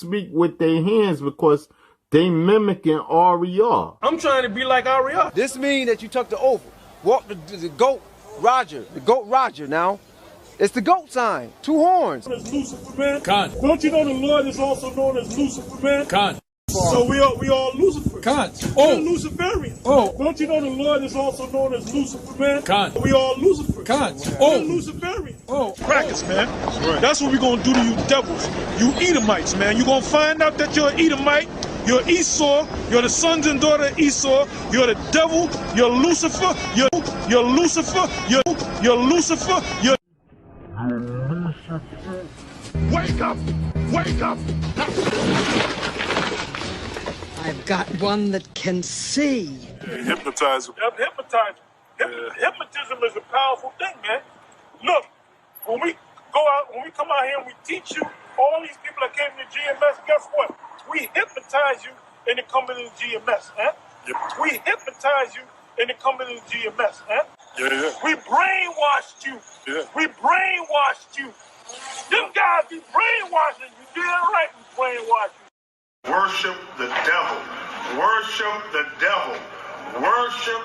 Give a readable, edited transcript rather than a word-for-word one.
speak with their hands because they mimicking Ariel. I'm trying to be like Ariel. This means that you took the oath. Walk the goat Roger. The goat Roger now. It's the goat sign. 2 horns. It's Lucifer, man. Khan. Don't you know the Lord is also known as Lucifer, man? Khan. So we all Lucifer. Khan. We're Luciferian. Oh. Don't you know the Lord is also known as Lucifer, man? Khan. We all Lucifer. Khan. We're Luciferian. Oh. Crackers, man. That's what we're going to do to you devils. You Edomites, man. You're going to find out that you're an Edomite. You're Esau. You're the sons and daughter of Esau. You're the devil. You're Lucifer. You're Lucifer. You're Lucifer. You're Wake up! Wake up! I've got one that can see. Hypnotize them. Hypnotize. Hypnotism is a powerful thing, man. Look, when we come out here and we teach you, all these people that came to GMS, guess what? We hypnotize you into coming to GMS, huh? Yep. We hypnotize you into coming to GMS, huh? Yeah. We brainwashed you. Yeah. We brainwashed you. Them guys be brainwashing you. Damn right we brainwash you. Worship the devil. Worship the devil. Worship